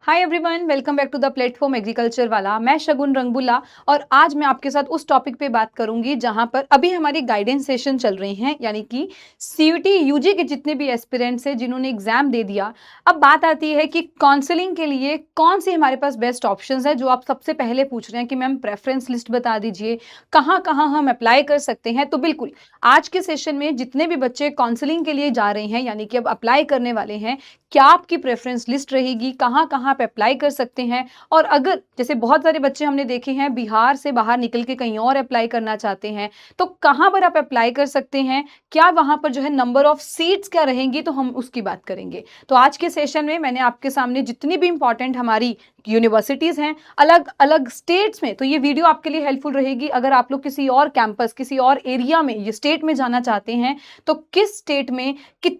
Hi everyone, welcome back to the platform agriculture वाला। मैं शगुन रंगबुल्ला और आज मैं आपके साथ उस टॉपिक पे बात करूंगी जहां पर अभी हमारी गाइडेंस सेशन चल रही हैं, यानी कि सीयूटी यूजी के जितने भी एस्पिरेंट्स हैं जिन्होंने एग्जाम दे दिया। अब बात आती है कि काउंसलिंग के लिए कौन सी हमारे पास बेस्ट ऑप्शंस है। जो आप सबसे पहले पूछ रहे हैं कि मैम प्रेफरेंस लिस्ट बता दीजिए, कहाँ कहाँ हम अप्लाई कर सकते हैं। तो बिल्कुल आज के सेशन में जितने भी बच्चे काउंसलिंग के लिए जा रहे हैं, यानी कि अब अप्लाई करने वाले हैं, क्या आपकी प्रेफरेंस लिस्ट रहेगी, कहाँ कहाँ आप अप्लाई कर सकते हैं। और अगर जैसे बहुत सारे बच्चे हमने देखे हैं बिहार से बाहर निकल के कहीं और अप्लाई करना चाहते हैं, तो कहाँ पर आप अप्लाई कर सकते हैं, क्या वहां पर जो है नंबर ऑफ सीट्स क्या रहेंगी, तो हम उसकी बात करेंगे। तो आज के सेशन में मैंने आपके सामने जितनी भी इंपॉर्टेंट हमारी यूनिवर्सिटीज हैं अलग अलग स्टेट्स में, तो ये वीडियो आपके लिए हेल्पफुल रहेगी। अगर आप लोग किसी और कैंपस, किसी और एरिया में, ये स्टेट में जाना चाहते हैं, तो किस स्टेट में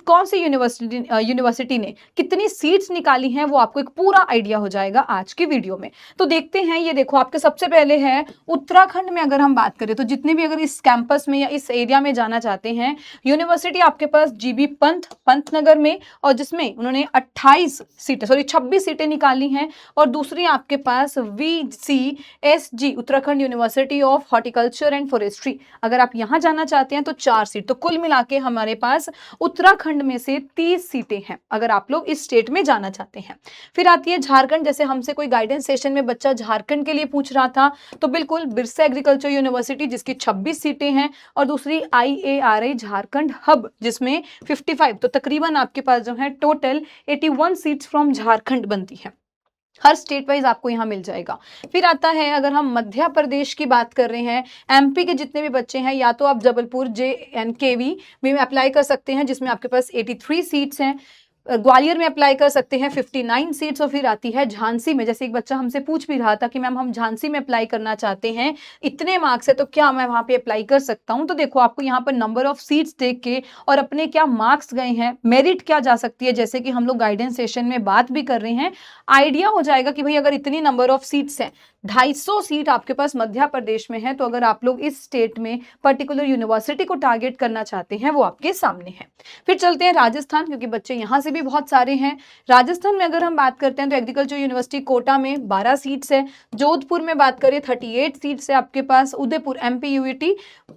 कौन सी यूनिवर्सिटी ने कितनी सीट्स निकाली हैं, वो आपको एक पूरा आइडिया हो जाएगा आज की वीडियो में। तो देखते हैं, ये देखो आपके सबसे पहले है उत्तराखंड में। अगर हम बात करें तो जितने भी अगर इस कैंपस में या इस एरिया में जाना चाहते हैं, यूनिवर्सिटी आपके पास जीबी पंतनगर में, और जिसमें उन्होंने 26 सीटें निकाली हैं। और दूसरी आपके पास VCSG Uttarakhand university of horticulture and forestry, अगर आप यहां जाना चाहते हैं तो 4 सीट। तो कुल मिला के हमारे पास उत्तराखंड में से 30 सीटें हैं अगर आप लोग इस स्टेट में जाना चाहते हैं। फिर आती है झारखंड। जैसे हमसे कोई गाइडेंस सेशन में बच्चा झारखंड के लिए पूछ रहा था, तो बिल्कुल बिरसा एग्रीकल्चर यूनिवर्सिटी जिसकी 26 सीटें हैं, और दूसरी IARI झारखंड हब जिसमें 55। तो तकरीबन आपके पास जो है टोटल 81 सीट्स फ्रॉम झारखंड बनती है। हर स्टेट वाइज आपको यहां मिल जाएगा। फिर आता है, अगर हम मध्य प्रदेश की बात कर रहे हैं, MP के जितने भी बच्चे हैं, या तो आप जबलपुर JNKV में अप्लाई कर सकते हैं जिसमें आपके पास 83 सीट्स हैं। ग्वालियर में अप्लाई कर सकते हैं 59 सीट्स। और फिर आती है झांसी में। जैसे एक बच्चा हमसे पूछ भी रहा था कि मैम हम झांसी में अप्लाई करना चाहते हैं, इतने मार्क्स है, तो क्या मैं वहां पे अप्लाई कर सकता हूं। तो देखो आपको यहाँ पर नंबर ऑफ सीट्स देख के और अपने क्या मार्क्स गए हैं, मेरिट क्या जा सकती है, जैसे कि हम लोग गाइडेंस सेशन में बात भी कर रहे हैं, आइडिया हो जाएगा कि भाई अगर इतनी नंबर ऑफ सीट्स हैं, 250 सीट आपके पास मध्य प्रदेश में है, तो अगर आप लोग इस स्टेट में पर्टिकुलर यूनिवर्सिटी को टारगेट करना चाहते हैं, वो आपके सामने है। फिर चलते हैं राजस्थान, क्योंकि बच्चे यहां से भी बहुत सारे हैं। राजस्थान में अगर हम बात करते हैं तो एग्रीकल्चर यूनिवर्सिटी कोटा में 12 सीट्स है। जोधपुर में बात करें 38 सीट्स है आपके पास। उदयपुर MP UET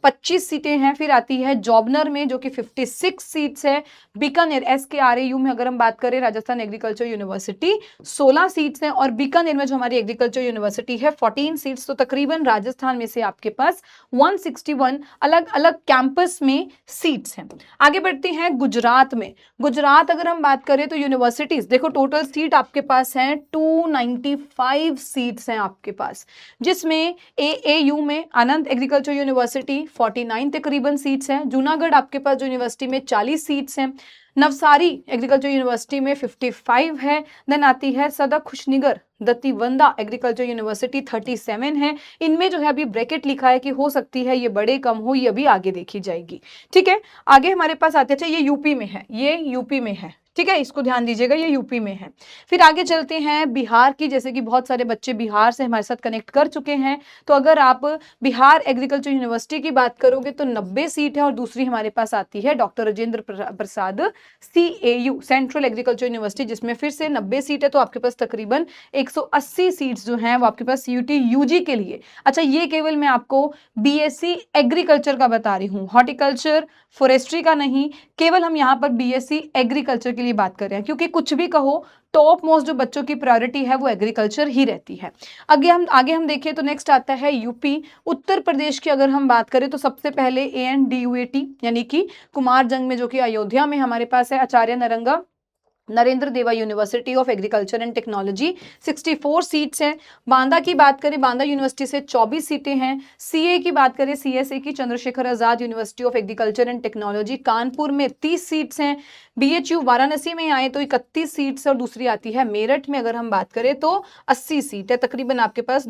25 सीटें हैं। फिर आती है जॉबनर में जो कि 56 सीट्स है। बीकानेर SKRAU में अगर हम बात करें राजस्थान एग्रीकल्चर यूनिवर्सिटी 16 सीट्स हैं, और बीकानेर में जो हमारी एग्रीकल्चर यूनिवर्सिटी है 14 सीट्स। तो तकरीबन राजस्थान में से आपके पास 161 अलग अलग कैंपस में सीट्स हैं। आगे बढ़ते हैं गुजरात में। गुजरात अगर हम बात करें तो यूनिवर्सिटीज देखो, टोटल सीट आपके पास हैं 295 सीट्स हैं आपके पास, जिसमें AAU में आनंद एग्रीकल्चर यूनिवर्सिटी 49 तकरीबन सीट्स हैं। जूनागढ़ आपके पास जो यूनिवर्सिटी में 40 सीट्स हैं। नवसारी एग्रीकल्चर यूनिवर्सिटी में 55 है। देन आती है सदा खुशनगर दतिवंदा एग्रीकल्चर यूनिवर्सिटी 37 है। इनमें जो है अभी ब्रैकेट लिखा है कि हो सकती है ये बड़े कम हो, ये अभी आगे देखी जाएगी। ठीक है, आगे हमारे पास आते हैं, ये यूपी में है, ये यूपी में है। ठीक है, इसको ध्यान दीजिएगा, ये यूपी में है। फिर आगे चलते हैं बिहार की। जैसे कि बहुत सारे बच्चे बिहार से हमारे साथ कनेक्ट कर चुके हैं, तो अगर आप बिहार एग्रीकल्चर यूनिवर्सिटी की बात करोगे तो 90 सीट है। और दूसरी हमारे पास आती है doctor Rajendra Prasad CAU central agriculture university, जिसमें फिर से 90 सीट है। तो आपके पास तकरीबन 180 सीट्स जो हैं वो आपके पास CUT UG के लिए। अच्छा, ये केवल मैं आपको BSc एग्रीकल्चर का बता रही हूँ, हॉर्टिकल्चर फॉरेस्ट्री का नहीं, केवल हम यहाँ पर BSc एग्रीकल्चर के लिए बात कर रहे हैं, क्योंकि कुछ भी कहो टॉप मोस्ट जो बच्चों की प्रायोरिटी है वो एग्रीकल्चर ही रहती है। आगे हम देखें तो नेक्स्ट आता है यूपी। उत्तर प्रदेश की अगर हम बात करें तो सबसे पहले ANDUAT यानी कि कुमारजंग में, जो कि अयोध्या में हमारे पास है, आचार्य नरेंद्र देवा university of agriculture and technology 64 seats हैं। बांदा की बात करें, बांदा यूनिवर्सिटी से 24 सीटें हैं। CA की बात करें, CSA की Chandrashekhar Azad university of agriculture and technology Kanpur में 30 सीट्स हैं। BHU वाराणसी में आए तो 31 सीट्स, और दूसरी आती है मेरठ में अगर हम बात करें तो 80 सीट है। तकरीबन आपके पास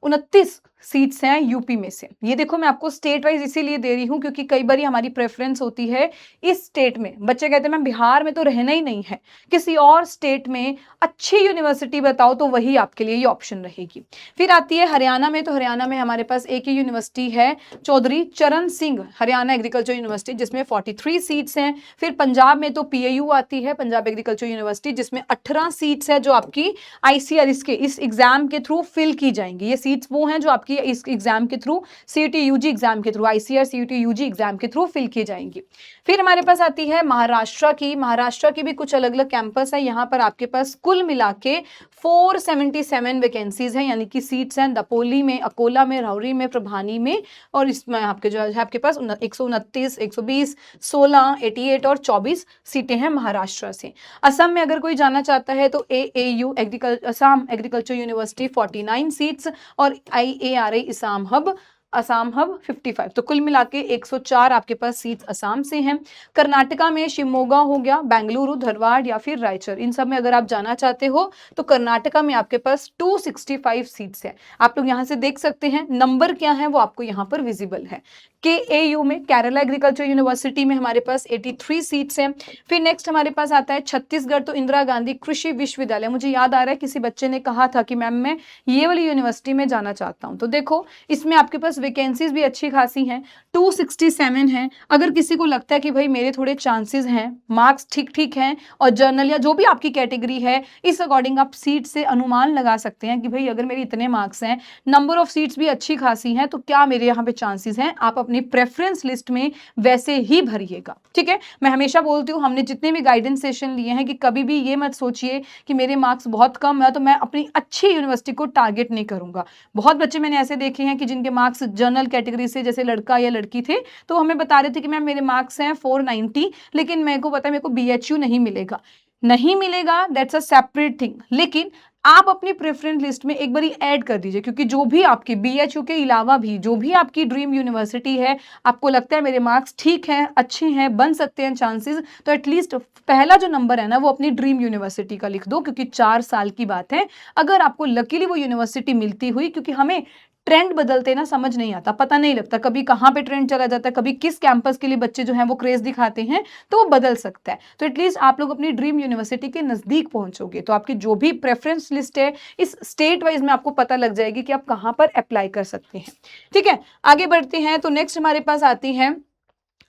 29 सीट्स हैं यूपी में से। ये देखो मैं आपको स्टेट वाइज इसीलिए दे रही हूँ क्योंकि कई बार हमारी प्रेफरेंस होती है इस स्टेट में, बच्चे कहते हैं मैम बिहार में तो रहना ही नहीं है, किसी और स्टेट में अच्छी यूनिवर्सिटी बताओ, तो वही आपके लिए ये ऑप्शन रहेगी। फिर आती है हरियाणा में, तो हरियाणा में हमारे पास एक ही यूनिवर्सिटी है, चौधरी चरण सिंह हरियाणा एग्रीकल्चर यूनिवर्सिटी, जिसमें 43 सीट्स हैं। फिर पंजाब में तो पीएयू आती है, पंजाब एग्रीकल्चर यूनिवर्सिटी, जिसमें 18 सीट्स है जो आपकी आईसीआर के इस एग्जाम के थ्रू फिल की जाएंगी। ये सीट्स वो हैं जो आपकी इस एग्जाम के थ्रू सीईटी यूजी एग्जाम के through, ICR CET UG exam के थ्रू फिल की जाएंगी। फिर हमारे पास आती है महाराष्ट्र की। महाराष्ट्र की भी कुछ अलग अलग कैंपस है, यहाँ पर आपके पास कुल मिला के 477 वैकेंसीज हैं, यानी कि सीट्स हैं दपोली में, अकोला में, राउरी में, प्रभानी में, और इसमें आपके जो है आपके पास 129, 120, 16, 88 और 24 सीटें हैं महाराष्ट्र से। असम में अगर कोई जाना चाहता है तो AAU Assam agriculture university 49 seats और आईएआरआई असम हब 55, तो कुल मिला के 104 आपके पास सीट्स असम से हैं। कर्नाटका में शिवमोगा हो गया, बेंगलुरु, धारवाड़ या फिर रायचूर, इन सब में अगर आप जाना चाहते हो तो कर्नाटका में आपके पास 265 सीट्स है। आप लोग यहाँ से देख सकते हैं नंबर क्या है वो आपको यहाँ पर विजिबल है। केएयू में, केरला एग्रीकल्चर यूनिवर्सिटी में हमारे पास 83 सीट्स हैं। फिर नेक्स्ट हमारे पास आता है छत्तीसगढ़, तो इंदिरा गांधी कृषि विश्वविद्यालय। मुझे याद आ रहा है किसी बच्चे ने कहा था कि मैम मैं ये वाली यूनिवर्सिटी में जाना चाहता हूँ, तो देखो इसमें आपके पास वैकेंसीज भी अच्छी खासी हैं, 267 हैं। अगर किसी को लगता है कि भाई मेरे थोड़े चांसेस हैं, मार्क्स ठीक ठीक हैं और जर्नल या जो भी आपकी कैटेगरी है इस अकॉर्डिंग आप सीट से अनुमान लगा सकते हैं कि भाई अगर मेरे इतने मार्क्स हैं, नंबर ऑफ सीट्स भी अच्छी खासी हैं, तो क्या मेरे यहाँ पे चांसेस हैं, आप अपनी प्रेफरेंस लिस्ट में वैसे ही भरिएगा। ठीक है, मैं हमेशा बोलती हूँ, हमने जितने भी गाइडेंस सेशन लिए हैं कि कभी भी ये मत सोचिए कि मेरे मार्क्स बहुत कम है तो मैं अपनी अच्छी यूनिवर्सिटी को टारगेट नहीं करूंगा। बहुत बच्चे मैंने ऐसे देखे हैं कि जिनके मार्क्स जनरल कैटेगरी से, जैसे लड़का या लड़की थे, तो हमें बता रहे थे कि मैम मेरे मार्क्स हैं 490, लेकिन मेरे को पता है मेरे को बीएचयू नहीं मिलेगा। नहीं मिलेगा, दैट्स अ सेपरेट थिंग, लेकिन आप अपनी प्रेफरेंस लिस्ट में एक बारी ऐड कर दीजिए, क्योंकि जो भी आपकी बीएचयू के अलावा भी जो भी आपकी ड्रीम यूनिवर्सिटी है, आपको लगता है मेरे मार्क्स ठीक हैं, अच्छे हैं, बन सकते हैं चांसेस, तो एटलीस्ट पहला जो नंबर है ना वो अपनी ड्रीम यूनिवर्सिटी का लिख दो, क्योंकि 4 साल की बात है। अगर आपको लकीली वो यूनिवर्सिटी मिलती हुई, क्योंकि हमें ट्रेंड बदलते ना समझ नहीं आता, पता नहीं लगता कभी कहाँ पे ट्रेंड चला जाता है, कभी किस कैंपस के लिए बच्चे जो हैं वो क्रेज दिखाते हैं, तो वो बदल सकता है। तो एटलीस्ट आप लोग अपनी ड्रीम यूनिवर्सिटी के नजदीक पहुंचोगे तो आपकी जो भी प्रेफरेंस लिस्ट है इस स्टेट वाइज में आपको पता लग जाएगी कि आप कहाँ पर अप्लाई कर सकते हैं। ठीक है, आगे बढ़ते हैं। तो नेक्स्ट हमारे पास आती है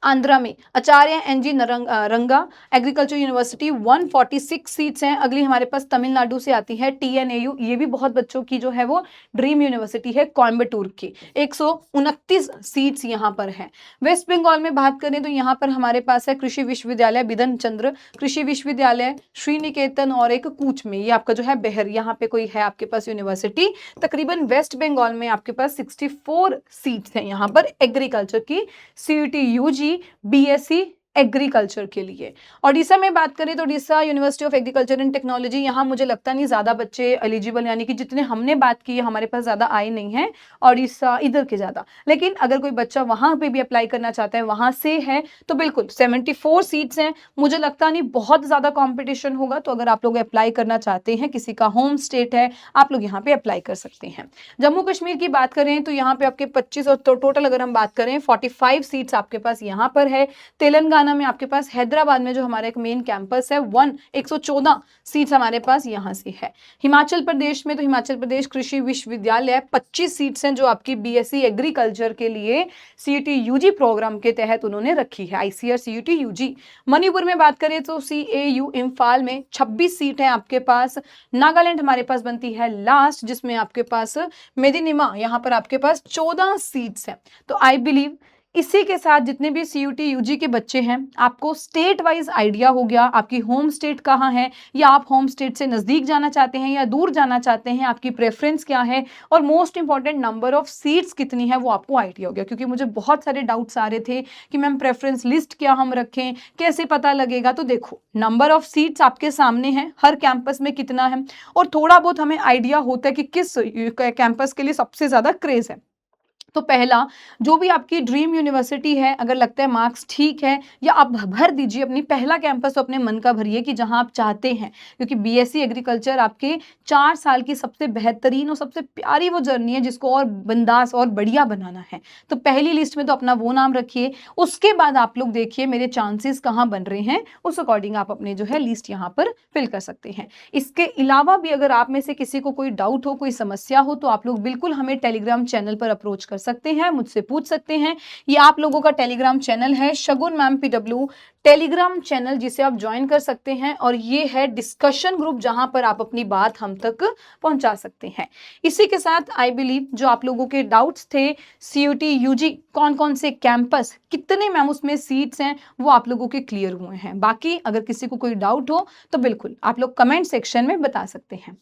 आंध्रा में आचार्य एनजी रंगा एग्रीकल्चर यूनिवर्सिटी, 146 सीट्स हैं। अगली हमारे पास तमिलनाडु से आती है टीएनएयू, ये भी बहुत बच्चों की जो है वो ड्रीम यूनिवर्सिटी है, कोयम्बटूर की, 129 सीट्स यहाँ पर है। वेस्ट बंगाल में बात करें तो यहाँ पर हमारे पास है कृषि विश्वविद्यालय बिधन चंद्र, कृषि विश्वविद्यालय श्रीनिकेतन और एक कूच में, ये आपका जो है बेहर, यहाँ पे कोई है आपके पास यूनिवर्सिटी। तकरीबन वेस्ट बंगाल में आपके पास 64 सीट्स हैं यहाँ पर एग्रीकल्चर की, सीईटी यूजी बीएससी एग्रीकल्चर के लिए। ओडिशा में बात करें तो Odisha university of agriculture and technology, यहाँ मुझे लगता नहीं ज्यादा बच्चे एलिजिबल, यानी कि जितने हमने बात की हमारे पास ज्यादा आए नहीं है ओडिशा इधर के ज्यादा, लेकिन अगर कोई बच्चा वहां पे भी अप्लाई करना चाहता है, वहां से है, तो बिल्कुल 74 सीट्स हैं। मुझे लगता नहीं बहुत ज्यादा कॉम्पिटिशन होगा, तो अगर आप लोग अप्लाई करना चाहते हैं, किसी का होम स्टेट है, आप लोग यहाँ पे अप्लाई कर सकते हैं। जम्मू कश्मीर की बात करें तो यहाँ पे आपके 25 और टोटल अगर हम बात करें 45 सीट्स आपके पास यहाँ पर है। तेलंगाना में आपके पास हैदराबाद में जो हमारा एक मेन कैंपस है 114 सीट्स हमारे पास यहाँ से है। हिमाचल प्रदेश में तो हिमाचल प्रदेश कृषि विश्वविद्यालय 25 सीट्स हैं जो आपकी बीएससी एग्रीकल्चर के लिए सीईटी यूजी प्रोग्राम के तहत उन्होंने रखी है, आईसीआर सीईटी यूजी। मणिपुर में बात करें तो सीएयू इम्फाल में 26 सीट है आपके पास। नागालैंड हमारे पास बनती है लास्ट, जिसमें आपके पास मेदिनीमा, यहाँ पर आपके पास 14 सीट्स हैं। तो आई बिलीव इसी के साथ जितने भी सीयूटी यूजी के बच्चे हैं, आपको स्टेट वाइज आइडिया हो गया, आपकी होम स्टेट कहाँ है, या आप होम स्टेट से नजदीक जाना चाहते हैं या दूर जाना चाहते हैं, आपकी प्रेफरेंस क्या है, और most important number of seats कितनी है वो आपको आइडिया हो गया। क्योंकि मुझे बहुत सारे डाउट्स आ रहे थे कि मैम प्रेफरेंस लिस्ट क्या हम रखें, कैसे पता लगेगा, तो देखो नंबर ऑफ सीट्स आपके सामने है, हर कैंपस में कितना है, और थोड़ा बहुत हमें आइडिया होता है कि किस कैंपस के लिए सबसे ज्यादा क्रेज है। तो पहला, जो भी आपकी ड्रीम यूनिवर्सिटी है, अगर लगता है मार्क्स ठीक है, या आप भर दीजिए अपनी पहला कैंपस तो अपने मन का भरिए कि जहां आप चाहते हैं, क्योंकि बीएससी एग्रीकल्चर आपके 4 साल की सबसे बेहतरीन और सबसे प्यारी वो जर्नी है जिसको और बिंदास और बढ़िया बनाना है। तो पहली लिस्ट में तो अपना वो नाम रखिए। उसके बाद आप लोग देखिए मेरे चांसेस कहाँ बन रहे हैं, उस अकॉर्डिंग आप अपने जो है लिस्ट यहाँ पर फिल कर सकते हैं। इसके अलावा भी अगर आप में से किसी को कोई डाउट हो, कोई समस्या हो, तो आप लोग बिल्कुल हमें टेलीग्राम चैनल पर अप्रोच कर सकते हैं, मुझसे पूछ सकते हैं। ये आप लोगों का टेलीग्राम चैनल है शगुन मैम पीडब्ल्यू टेलीग्राम चैनल, जिसे आप ज्वाइन कर सकते हैं, और ये है डिस्कशन ग्रुप जहां पर आप अपनी बात हम तक पहुंचा सकते हैं। इसी के साथ आई बिलीव जो आप लोगों के डाउट्स थे, सीयूटी यूजी कौन कौन से कैंपस, कितने मैम उसमें सीट्स हैं, वो आप लोगों के क्लियर हुए हैं। बाकी अगर किसी को कोई डाउट हो तो बिल्कुल आप लोग कमेंट सेक्शन में बता सकते हैं।